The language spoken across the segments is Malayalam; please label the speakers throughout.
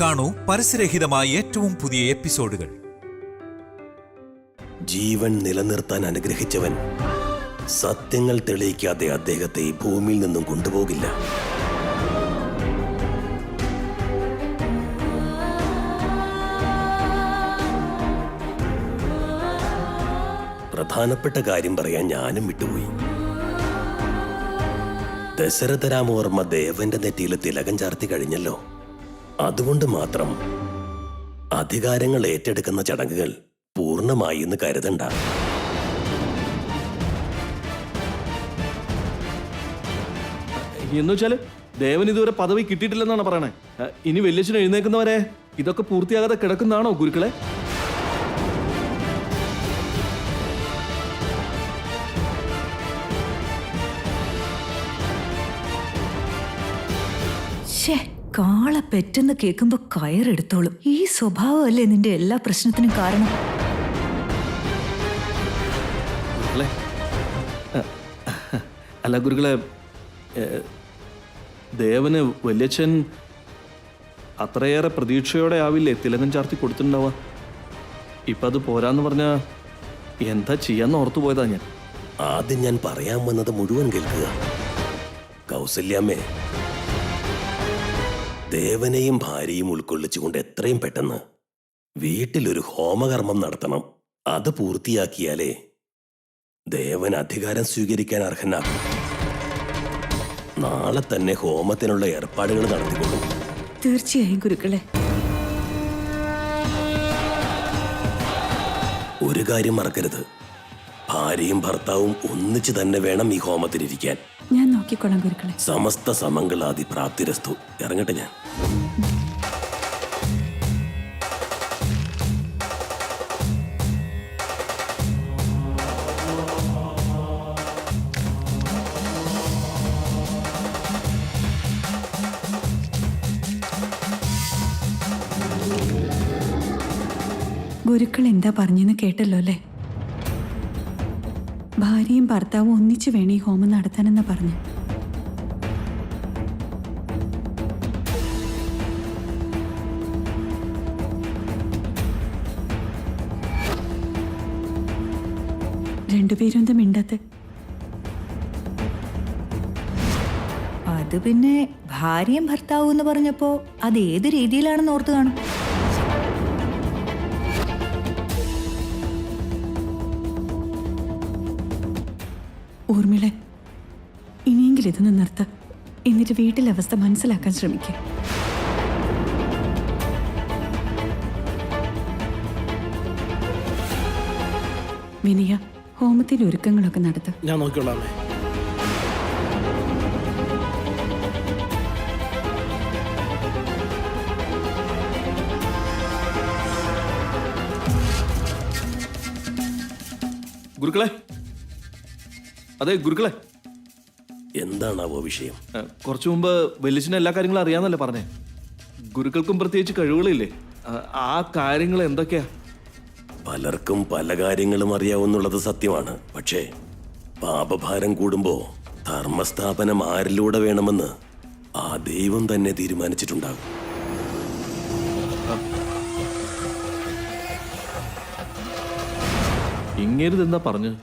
Speaker 1: കാണൂ പരസ്യരഹിതമായ ഏറ്റവും പുതിയ എപ്പിസോഡുകൾ.
Speaker 2: ജീവൻ നിലനിർത്താൻ അനുഗ്രഹിച്ചവൻ സത്യങ്ങൾ തെളിയിക്കാതെ അദ്ദേഹത്തെ ഈ ഭൂമിയിൽ നിന്നും കൊണ്ടുപോകില്ല. പ്രധാനപ്പെട്ട കാര്യം പറയാൻ ഞാനും വിട്ടുപോയി. ദശരഥരാമവർമ്മ ദേവന്റെ നെറ്റിയിൽ തിലകം ചാർത്തി കഴിഞ്ഞല്ലോ. അതുകൊണ്ട് മാത്രം അധികാരങ്ങൾ ഏറ്റെടുക്കുന്ന ചടങ്ങുകൾ പൂർണ്ണമായി എന്ന് കരുതണ്ട.
Speaker 3: എന്നുവെച്ചാല് ദേവൻ ഇതുവരെ പദവി കിട്ടിയിട്ടില്ലെന്നാണ് പറയണേ. ഇനി വല്യച്ഛൻ എഴുന്നേക്കുന്നവരെ ഇതൊക്കെ പൂർത്തിയാകാതെ കിടക്കുന്നതാണോ ഗുരുക്കളെ?
Speaker 4: കാള പെറ്റെന്ന് കേൾക്കുമ്പോ കയറെടുത്തോളും. ഈ സ്വഭാവമല്ലേ നിന്റെ എല്ലാ പ്രശ്നത്തിനും കാരണം?
Speaker 3: അല്ല ഗുരുക്കളെ, ദേവന് വല്യച്ഛൻ അത്രയേറെ പ്രതീക്ഷയോടെ ആവില്ലേ തിലകം ചാർത്തി കൊടുത്തിട്ടുണ്ടാവുക. ഇപ്പം അത് പോരാന്ന് പറഞ്ഞാ എന്താ ചെയ്യാന്ന് ഓർത്തു പോയതാ ഞാൻ.
Speaker 2: ആദ്യം ഞാൻ പറയാൻ വന്നത് മുഴുവൻ കേൾക്കുക. കൗസല്യാമ്മേ, ദേവനെയും ഭാര്യയും ഉൾക്കൊള്ളിച്ചുകൊണ്ട് എത്രയും പെട്ടെന്ന് വീട്ടിലൊരു ഹോമകർമ്മം നടത്തണം. അത് പൂർത്തിയാക്കിയാലേ ദേവൻ അധികാരം സ്വീകരിക്കാൻ അർഹനാകും. നാളെ തന്നെ ഹോമത്തിനുള്ള ഏർപ്പാടുകൾ നടത്തിക്കൊള്ളൂ.
Speaker 4: തീർച്ചയായും ഗുരുക്കളെ.
Speaker 2: ഒരു കാര്യം മറക്കരുത്, ഭാര്യയും ഭർത്താവും ഒന്നിച്ചു തന്നെ വേണം ഈ ഹോമത്തിനിരിക്കാൻ.
Speaker 4: ഞാൻ നോക്കിക്കോളാം ഗുരുക്കളെ.
Speaker 2: സമസ്ത സമംഗളാദി പ്രാപ്തിരസ്തു. ഇറങ്ങട്ടെ ഞാൻ.
Speaker 4: ഗുരുക്കൾ എന്താ പറഞ്ഞെന്ന് കേട്ടല്ലോ അല്ലേ? ഭാര്യയും ഭർത്താവും ഒന്നിച്ചു വേണം ഈ ഹോമം നടത്താനെന്ന് പറഞ്ഞു. രണ്ടുപേരും എന്താ മിണ്ടാത്തെ? അത് പിന്നെ ഭാര്യയും ഭർത്താവും എന്ന് പറഞ്ഞപ്പോ അത് ഏത് രീതിയിലാണെന്ന് ഓർത്ത് കാണും. ഊർമിളെ, ഇനിയെങ്കിലും ഇതൊന്ന് നിർത്ത. എന്നിട്ട് വീട്ടിലെ അവസ്ഥ മനസ്സിലാക്കാൻ ശ്രമിക്കുക. വിനിയ, ഹോമത്തിന്റെ ഒരുക്കങ്ങളൊക്കെ നടത്ത.
Speaker 3: ഞാൻ നോക്കിക്കൊള്ളാം. ഗുരുക്കളെ, അതെ ഗുരുക്കളെ.
Speaker 2: എന്താണാവോ വിഷയം?
Speaker 3: കുറച്ചു മുമ്പ് വല്യച്ഛന് എല്ലാ കാര്യങ്ങളും അറിയാന്നല്ലേ പറഞ്ഞേ. ഗുരുക്കൾക്കും പ്രത്യേകിച്ച് കഴിവുകളില്ലേ? ആ കാര്യങ്ങൾ എന്തൊക്കെയാ?
Speaker 2: പലർക്കും പല കാര്യങ്ങളും അറിയാവുന്നുള്ളത് സത്യമാണ്. പക്ഷേ പാപഭാരം കൂടുമ്പോ ധർമ്മസ്ഥാപനം ആരിലൂടെ വേണമെന്ന് ആ ദൈവം തന്നെ തീരുമാനിച്ചിട്ടുണ്ടാകും.
Speaker 3: ഇങ്ങേരിതെന്താ പറഞ്ഞു?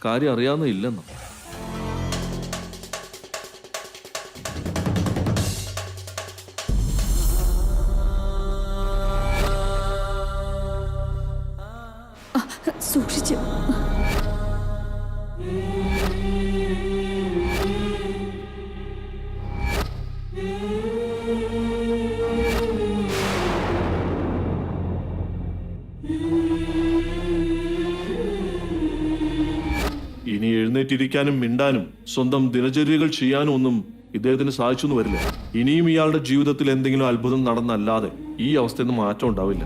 Speaker 3: കാര്യം അറിയാവുന്ന ഇല്ലെന്നോ?
Speaker 4: സൂക്ഷിച്ചു.
Speaker 3: ഇനി എഴുന്നേറ്റിരിക്കാനും മിണ്ടാനും സ്വന്തം ദിനചര്യകൾ ചെയ്യാനും ഒന്നും ഇദ്ദേഹത്തിന് സാധിച്ചു വരില്ല. ഇനിയും ഇയാളുടെ ജീവിതത്തിൽ എന്തെങ്കിലും അത്ഭുതം നടന്നല്ലാതെ ഈ അവസ്ഥയിൽ നിന്ന് മാറ്റം ഉണ്ടാവില്ല.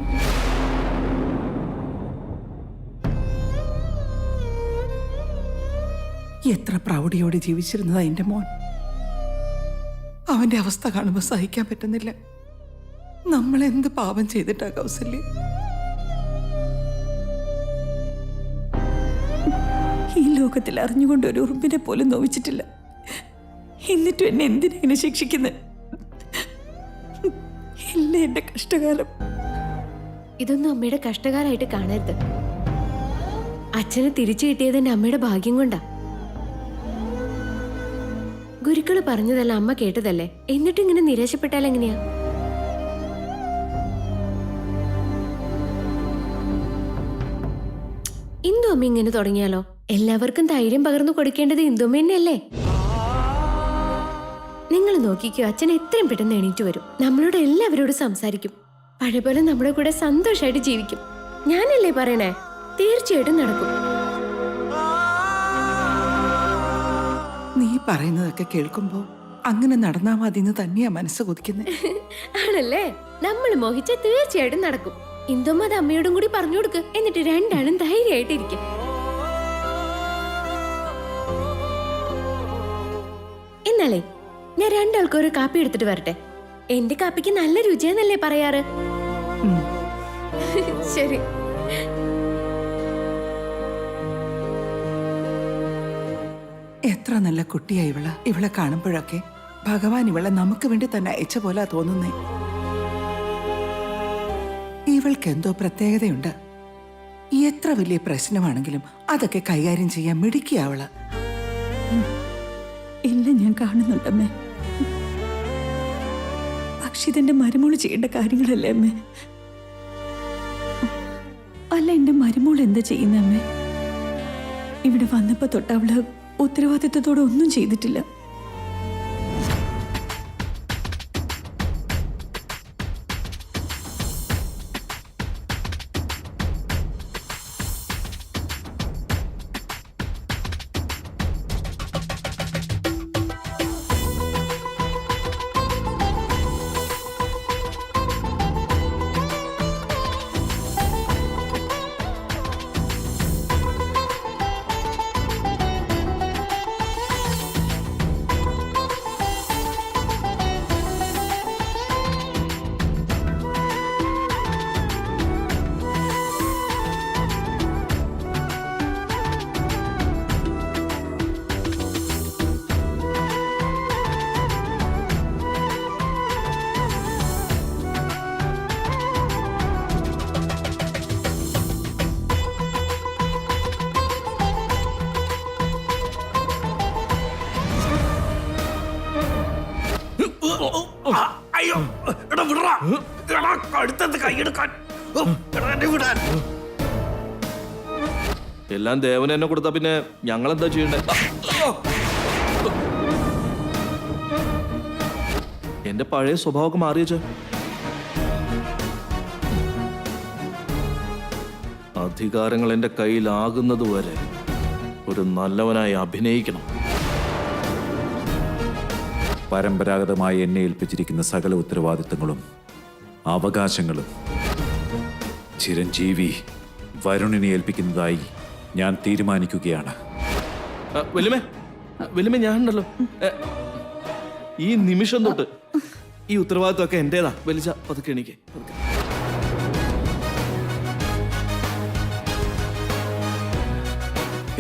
Speaker 5: എത്ര പ്രൗഢിയോടെ ജീവിച്ചിരുന്നതാ എന്റെ മോൻ. അവന്റെ അവസ്ഥ കാണുമ്പോൾ സഹിക്കാൻ പറ്റുന്നില്ല. നമ്മൾ എന്ത് പാപം ചെയ്തിട്ടാ കൗസല്യ?
Speaker 4: ഈ ലോകത്തിൽ അറിഞ്ഞുകൊണ്ട് ഒരു ഉറുമ്പിനെ പോലും നോവിച്ചിട്ടില്ല. എന്നിട്ടും എന്നെ എന്തിനെങ്ങനെ ശിക്ഷിക്കുന്നത്?
Speaker 6: എന്റെ കഷ്ടകാലം.
Speaker 7: ഇതൊന്നും അമ്മയുടെ കഷ്ടകാലായിട്ട് കാണരുത്. അച്ഛനെ തിരിച്ചു കിട്ടിയത് എന്റെ അമ്മയുടെ ഭാഗ്യം കൊണ്ടാ. ഗുരുക്കള് പറഞ്ഞതല്ല അമ്മ കേട്ടതല്ലേ, എന്നിട്ട് ഇങ്ങനെ നിരാശപ്പെട്ടാൽ എങ്ങനെയാ? ഇന്ദു അമ്മ ഇങ്ങനെ തുടങ്ങിയാലോ? എല്ലാവർക്കും ധൈര്യം പകർന്നു കൊടുക്കേണ്ടത് ഇന്ദുമ്മ തന്നെയല്ലേ? നിങ്ങൾ നോക്കിക്കോ, അച്ഛൻ എത്രയും പെട്ടെന്ന് എണീറ്റ് വരും, നമ്മളോട് എല്ലാവരോടും സംസാരിക്കും, പഴയ പോലെ നമ്മുടെ കൂടെ സന്തോഷമായിട്ട് ജീവിക്കും. ഞാനല്ലേ പറയണേ, തീർച്ചയായിട്ടും നടക്കും.
Speaker 5: നീ പറയുന്നതൊക്കെ കേൾക്കുമ്പോ അങ്ങനെ നടന്നാ മതി എന്ന് തന്നെയാ മനസ്സ് കൊതിക്കുന്നത്.
Speaker 7: ആണല്ലേ? നമ്മൾ മോഹിച്ച തീർച്ചയായിട്ടും നടക്കും. ഇന്ദുമ്മ അത് അമ്മയോടും കൂടി പറഞ്ഞു കൊടുക്ക്, എന്നിട്ട് രണ്ടാളും ധൈര്യമായിട്ടിരിക്കും. എന്നാലേ ഞാൻ രണ്ടാൾക്കും ഒരു കാപ്പി എടുത്തിട്ട് വരട്ടെ. എന്റെ കാപ്പിക്ക് നല്ല രുചിയാന്നല്ലേ പറയാറ്? ശരി.
Speaker 5: എത്ര നല്ല കുട്ടിയാ ഇവളെ കാണുമ്പോഴൊക്കെ ഭഗവാൻ ഇവളെ നമുക്ക് വേണ്ടി തന്നെ അയച്ച പോലെ തോന്നുന്നേ. ഇവൾക്ക് എന്തോ പ്രത്യേകതയുണ്ട്. എത്ര വലിയ പ്രശ്നമാണെങ്കിലും അതൊക്കെ കൈകാര്യം ചെയ്യാൻ മിടുക്കിയ അവള്.
Speaker 6: ഇല്ല, ഞാൻ കാണുന്നുണ്ടമ്മേ. പക്ഷെ ഇതെന്റെ മരുമോള് ചെയ്യേണ്ട കാര്യങ്ങളല്ലേ അമ്മേ? അല്ല, എന്റെ മരുമോൾ എന്താ ചെയ്യുന്ന അമ്മേ? ഇവിടെ വന്നപ്പോ തൊട്ട് അവള് ഉത്തരവാദിത്വത്തോടെ ഒന്നും ചെയ്തിട്ടില്ല.
Speaker 2: അയ്യോ, എടാ വിടറാ. എടാ കഴുത്തത്ത് കൈയെടുക്കാൻ. എടാ എന്നെ വിടാൻ.
Speaker 3: എല്ലാം ദേവന് എന്നെ കൊടുത്താ പിന്നെ ഞങ്ങളെന്താ ചെയ്യണ്ടേ? എന്റെ പഴയ സ്വഭാവമൊക്കെ മാറിയച്ചോ. അധികാരങ്ങൾ എന്റെ കയ്യിലാകുന്നത് വരെ ഒരു നല്ലവനായി അഭിനയിക്കണം.
Speaker 1: പരമ്പരാഗതമായി എന്നെ ഏൽപ്പിച്ചിരിക്കുന്ന സകല ഉത്തരവാദിത്തങ്ങളും അവകാശങ്ങളും ചിരഞ്ജീവി വരുണിനെ ഏൽപ്പിക്കുന്നതായി ഞാൻ തീരുമാനിക്കുകയാണ്.
Speaker 3: വലിമേ ഞാനുണ്ടല്ലോ. ഈ നിമിഷം തൊട്ട് ഈ ഉത്തരവാദിത്തമൊക്കെ എന്റേതാ. വലിച്ച പതുക്കെ എണീക്ക്.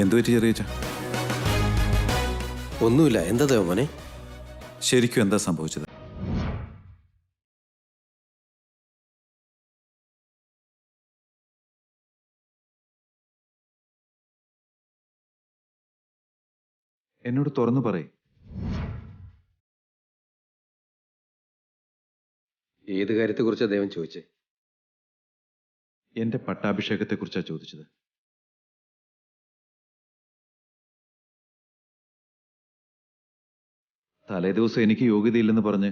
Speaker 1: എന്തു പറ്റി ചെറിയച്ച?
Speaker 2: ഒന്നുമില്ല. എന്താ ദേവമോനെ?
Speaker 1: ശരിക്കും എന്താ സംഭവിച്ചത്? എന്നോട് തുറന്നു പറയ്.
Speaker 2: ഏത് കാര്യത്തെക്കുറിച്ചാ ദേവൻ ചോദിച്ചേ?
Speaker 1: എന്റെ പട്ടാഭിഷേകത്തെക്കുറിച്ചാ ചോദിച്ചത്. തലേദിവസം എനിക്ക് യോഗ്യതയില്ലെന്ന് പറഞ്ഞ്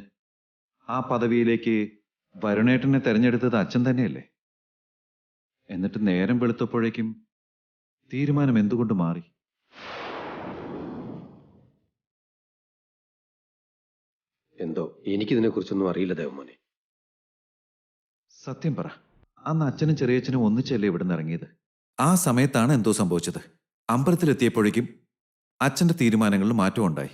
Speaker 1: ആ പദവിയിലേക്ക് വരുണേട്ടനെ തെരഞ്ഞെടുത്തത് അച്ഛൻ തന്നെയല്ലേ? എന്നിട്ട് നേരം വെളുത്തപ്പോഴേക്കും തീരുമാനം എന്തുകൊണ്ട് മാറി?
Speaker 2: എന്തോ എനിക്കിതിനെ കുറിച്ചൊന്നും അറിയില്ല ദേവമോനെ.
Speaker 1: സത്യം പറ, അന്ന് അച്ഛനും ചെറിയച്ഛനും ഒന്നിച്ചല്ലേ ഇവിടുന്ന് ഇറങ്ങിയത്? ആ സമയത്താണ് എന്തോ സംഭവിച്ചത്. അമ്പലത്തിലെത്തിയപ്പോഴേക്കും അച്ഛന്റെ തീരുമാനങ്ങളിൽ മാറ്റം ഉണ്ടായി.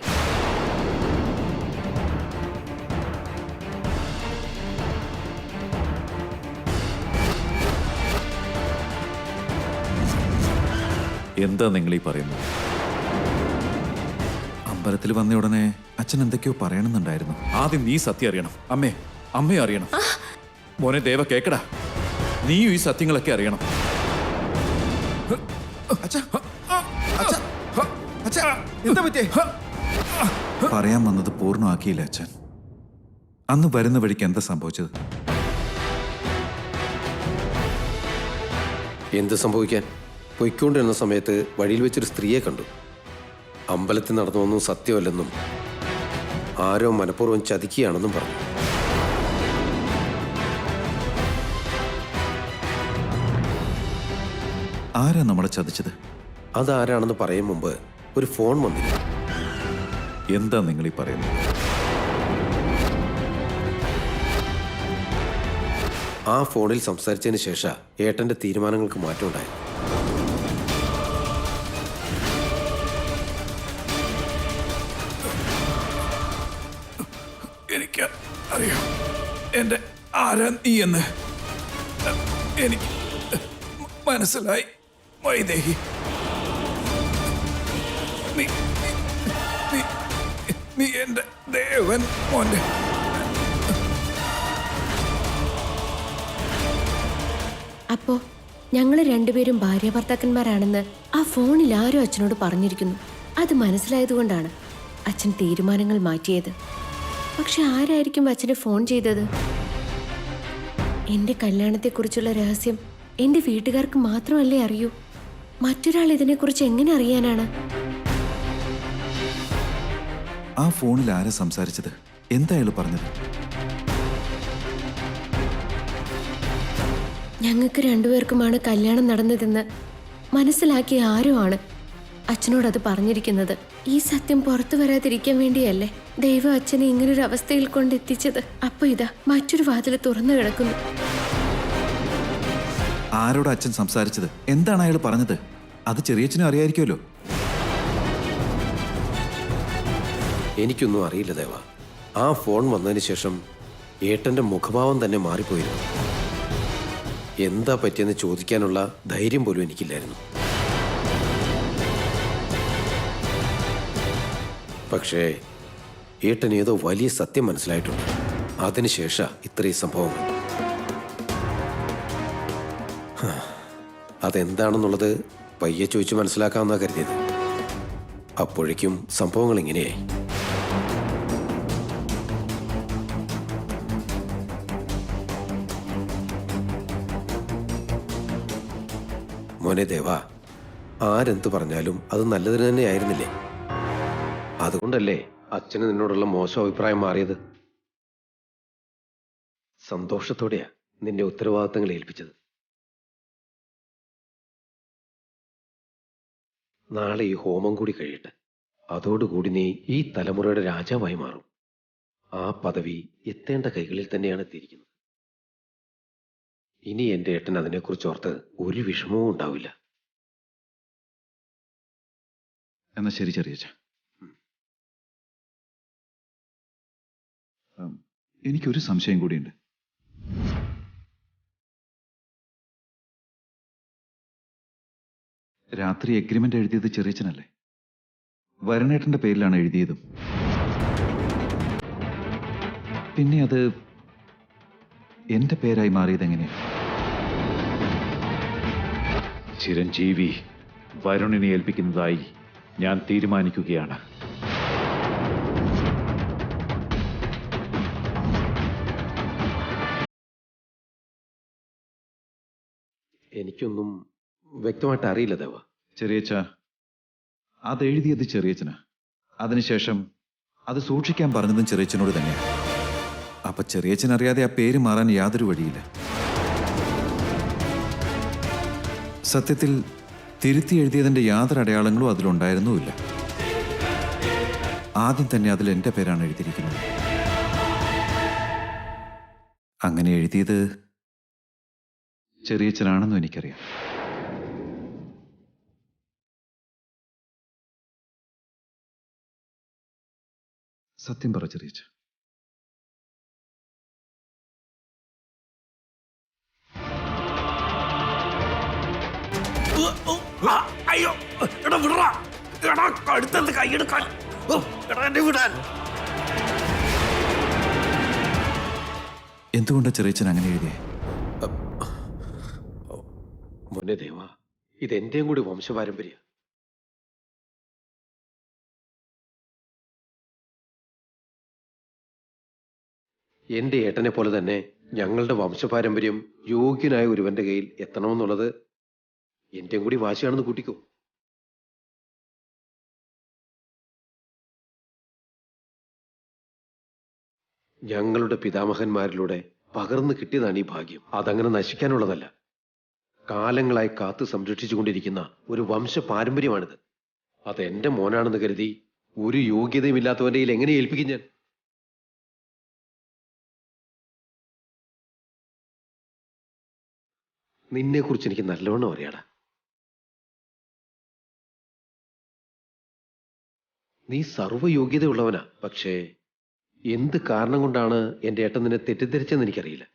Speaker 1: എന്താ നിങ്ങൾ ഈ പറയുന്നത്? അമ്പലത്തിൽ വന്ന ഉടനെ അച്ഛൻ എന്തൊക്കെയോ പറയണമെന്നുണ്ടായിരുന്നു. ആദ്യം നീ സത്യം അറിയണം. അമ്മയെ അറിയണം. മോനെ ദേവ കേക്കടാ, നീയും ഈ സത്യങ്ങളൊക്കെ അറിയണം. പറയാൻ വന്നത് പൂർണ്ണമാക്കിയില്ല അച്ഛൻ. അന്ന് വരുന്ന വഴിക്ക് എന്താ സംഭവിച്ചത്?
Speaker 2: എന്ത് സംഭവിക്കാൻ? പൊയ്ക്കൊണ്ടിരുന്ന സമയത്ത് വഴിയിൽ വെച്ചൊരു സ്ത്രീയെ കണ്ടു. അമ്പലത്തിൽ നടന്നൊന്നും സത്യമല്ലെന്നും ആരോ മനഃപൂർവ്വം ചതിക്കുകയാണെന്നും പറഞ്ഞു.
Speaker 1: ആരാ നമ്മളെ ചതിച്ചത്?
Speaker 2: അതാരാണെന്ന് പറയും മുമ്പ് ഒരു ഫോൺ വന്നില്ല.
Speaker 1: എന്താ നിങ്ങൾ ഈ പറയുന്നത്?
Speaker 2: ആ ഫോണിൽ സംസാരിച്ചതിന് ശേഷം ഏട്ടന്റെ തീരുമാനങ്ങൾക്ക് മാറ്റമുണ്ടായി.
Speaker 1: എനിക്ക് അറിയാം എന്റെ ആരാ നീ എന്ന്. എനിക്ക് മനസ്സിലായി വൈദേഹി. നീ നീ നീ എന്റെ ദേവൻ മോന്റെ.
Speaker 7: അപ്പോ ഞങ്ങള് രണ്ടുപേരും ഭാര്യ ഭർത്താക്കന്മാരാണെന്ന് ആ ഫോണിൽ ആരോ അച്ഛനോട് പറഞ്ഞിരിക്കുന്നു. അത് മനസ്സിലായതുകൊണ്ടാണ് അച്ഛൻ തീരുമാനങ്ങൾ മാറ്റിയത്. പക്ഷെ ആരായിരിക്കും അച്ഛനെ ഫോൺ ചെയ്തത്? എന്റെ കല്യാണത്തെക്കുറിച്ചുള്ള രഹസ്യം എന്റെ വീട്ടുകാർക്ക് മാത്രമല്ലേ അറിയൂ. മറ്റൊരാൾ ഇതിനെക്കുറിച്ച് എങ്ങനെ അറിയാനാണ്?
Speaker 1: ആ ഫോണിൽ ആരാ സംസാരിച്ചത്? എന്താ അയാൾ പറഞ്ഞത്?
Speaker 7: ഞങ്ങൾക്ക് രണ്ടുപേർക്കുമാണ് കല്യാണം നടന്നതെന്ന് മനസ്സിലാക്കിയ ആരോ ആണ് അച്ഛനോടത് പറഞ്ഞിരിക്കുന്നത്. ഈ സത്യം പുറത്തു വരാതിരിക്കാൻ വേണ്ടിയല്ലേ ദൈവം അച്ഛനെ ഇങ്ങനൊരു അവസ്ഥയിൽ കൊണ്ടെത്തിച്ചത്. അപ്പൊ ഇതാ മറ്റൊരു വാതിൽ തുറന്നു കിടക്കുന്നു.
Speaker 1: ആരോട് അച്ഛൻ സംസാരിച്ചത്? എന്താണ് അയാൾ പറഞ്ഞത്? അത് ചെറിയച്ഛനും അറിയായിരിക്കുമല്ലോ.
Speaker 2: എനിക്കൊന്നും അറിയില്ല ദേവ. ആ ഫോൺ വന്നതിന് ശേഷം ഏട്ടന്റെ മുഖഭാവം തന്നെ മാറിപ്പോയിരുന്നു. എന്താ പറ്റിയെന്ന് ചോദിക്കാനുള്ള ധൈര്യം പോലും എനിക്കില്ലായിരുന്നു. പക്ഷേ ഏട്ടൻ ഏതോ വലിയ സത്യം മനസ്സിലായിട്ടുണ്ട്. അതിനുശേഷം ഇത്രയും സംഭവങ്ങൾ. അതെന്താണെന്നുള്ളത് പയ്യെ ചോദിച്ച് മനസ്സിലാക്കാമെന്നാ കരുതിയത്. അപ്പോഴേക്കും സംഭവങ്ങൾ ഇങ്ങനെയായി. മോനെ ദേവ, ആരെന്ത് പറഞ്ഞാലും അത് നല്ലതിന് തന്നെ ആയിരുന്നില്ലേ? അതുകൊണ്ടല്ലേ അച്ഛന് നിന്നോടുള്ള മോശം അഭിപ്രായം മാറിയത്? സന്തോഷത്തോടെയാ നിന്റെ ഉത്തരവാദിത്തങ്ങൾ ഏൽപ്പിച്ചത്. നാളെ ഈ ഹോമം കൂടി കഴിയട്ടെ. അതോടുകൂടി നീ ഈ തലമുറയുടെ രാജാവായി മാറും. ആ പദവി എത്തേണ്ട കൈകളിൽ തന്നെയാണ് എത്തിയിരിക്കുന്നത്. ഇനി എന്റെ ഏട്ടൻ അതിനെക്കുറിച്ച് ഓർത്ത് ഒരു വിഷമവും ഉണ്ടാവില്ല.
Speaker 1: എന്നാ ശരി ചെറിയച്ഛ. എനിക്കൊരു സംശയം കൂടിയുണ്ട്. രാത്രി എഗ്രിമെന്റ് എഴുതിയത് ചെറിയച്ഛനല്ലേ? വരണേട്ടന്റെ പേരിലാണ് എഴുതിയതും. പിന്നെ അത് എന്റെ പേരായി മാറിയത് എങ്ങനെയാ?
Speaker 8: ചിരഞ്ജീവി വരുണിനെ ഏൽപ്പിക്കുന്നതായി ഞാൻ തീരുമാനിക്കുകയാണ്.
Speaker 2: എനിക്കൊന്നും വ്യക്തമായിട്ട് അറിയില്ല ദേവ.
Speaker 1: ചെറിയച്ഛ, അതെഴുതിയത് ചെറിയച്ഛനാ. അതിനുശേഷം അത് സൂക്ഷിക്കാൻ പറഞ്ഞതും ചെറിയച്ഛനോട് തന്നെയാണ്. അപ്പൊ ചെറിയച്ഛൻ അറിയാതെ ആ പേര് മാറാൻ യാതൊരു വഴിയില്ല. സത്യത്തിൽ തിരുത്തി എഴുതിയതിന്റെ യാതൊരു അടയാളങ്ങളും അതിലുണ്ടായിരുന്നുമില്ല. ആദ്യം തന്നെ അതിൽ എന്റെ പേരാണ് എഴുതിയിരിക്കുന്നത്. അങ്ങനെ എഴുതിയത് ചെറിയച്ഛനാണെന്നും എനിക്കറിയാം. സത്യം പറ ചെറിയച്ഛ.
Speaker 2: അയ്യോ, എടാ വിടറാ. എടാ കഴുത്തത് കൈയെടുക്കാൻ. എടാ എന്നെ വിടാൻ.
Speaker 1: എന്തുകൊണ്ടാണ് ചെറിയച്ഛൻ അങ്ങനെ എഴുതിയേ?
Speaker 2: മോനെ ദേവ, ഇതെന്റെയും കൂടി വംശപാരമ്പര്യ. എന്റെ ഏട്ടനെ പോലെ തന്നെ ഞങ്ങളുടെ വംശപാരമ്പര്യം യോഗ്യനായ ഒരുവന്റെ കയ്യിൽ എത്തണമെന്നുള്ളത് എന്റെയും കൂടി വാശിയാണെന്ന് കൂട്ടിക്കോ. ഞങ്ങളുടെ പിതാമഹന്മാരിലൂടെ പകർന്നു കിട്ടിയതാണ് ഈ ഭാഗ്യം. അതങ്ങനെ നശിക്കാനുള്ളതല്ല. കാലങ്ങളായി കാത്തു സംരക്ഷിച്ചുകൊണ്ടിരിക്കുന്ന ഒരു വംശ പാരമ്പര്യമാണിത്. അത് എന്റെ മോനാണെന്ന് കരുതി ഒരു യോഗ്യതയും ഇല്ലാത്തവന്റെ കയ്യിൽ എങ്ങനെ ഏൽപ്പിക്കും ഞാൻ? നിന്നെക്കുറിച്ച് എനിക്ക് നല്ലവണ്ണം അറിയാടാ. നീ സർവ്വയോഗ്യതയുള്ളവനാ. പക്ഷേ എന്ത് കാരണം കൊണ്ടാണ് എന്റെ ഏട്ടൻ നിന്നെ തെറ്റിദ്ധരിച്ചെന്ന് എനിക്കറിയില്ല.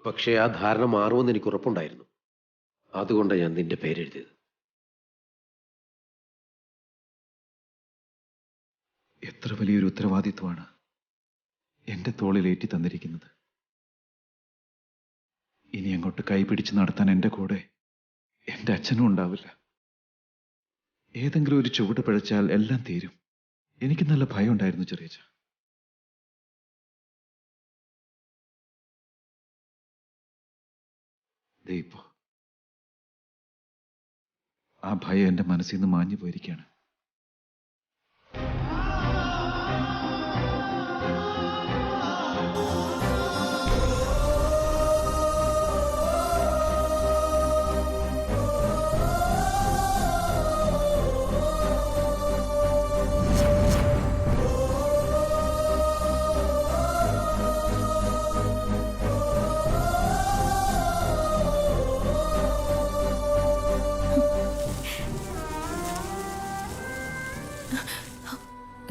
Speaker 2: പക്ഷേ ആ ധാരണ മാറുമെന്ന് എനിക്ക് ഉറപ്പുണ്ടായിരുന്നു. അതുകൊണ്ടാണ് ഞാൻ നിന്റെ പേരെഴുതിയത്.
Speaker 1: എത്ര വലിയൊരു ഉത്തരവാദിത്വമാണ് എൻ്റെ തോളിലേറ്റി തന്നിരിക്കുന്നത്. ഇനി അങ്ങോട്ട് കൈപിടിച്ച് നടത്താൻ എൻ്റെ കൂടെ എൻ്റെ അച്ഛനും ഉണ്ടാവില്ല. ഏതെങ്കിലും ഒരു ചുവട് പിഴച്ചാൽ എല്ലാം തീരും. എനിക്ക് നല്ല ഭയം ഉണ്ടായിരുന്നു ചെറിയച്ഛ. ദേ ഇപ്പോ ആ ഭയം എൻ്റെ മനസ്സിൽ നിന്ന് മാഞ്ഞു പോയിരിക്കുകയാണ്.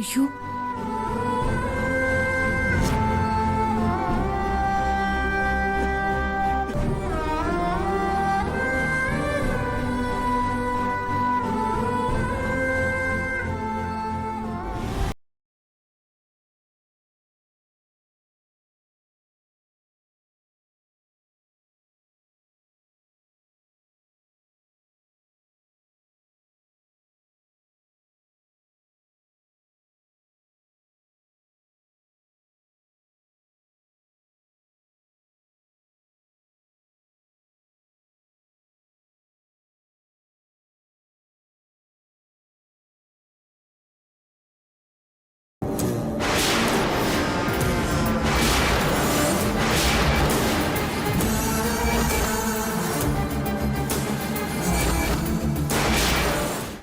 Speaker 7: അയ്യോ,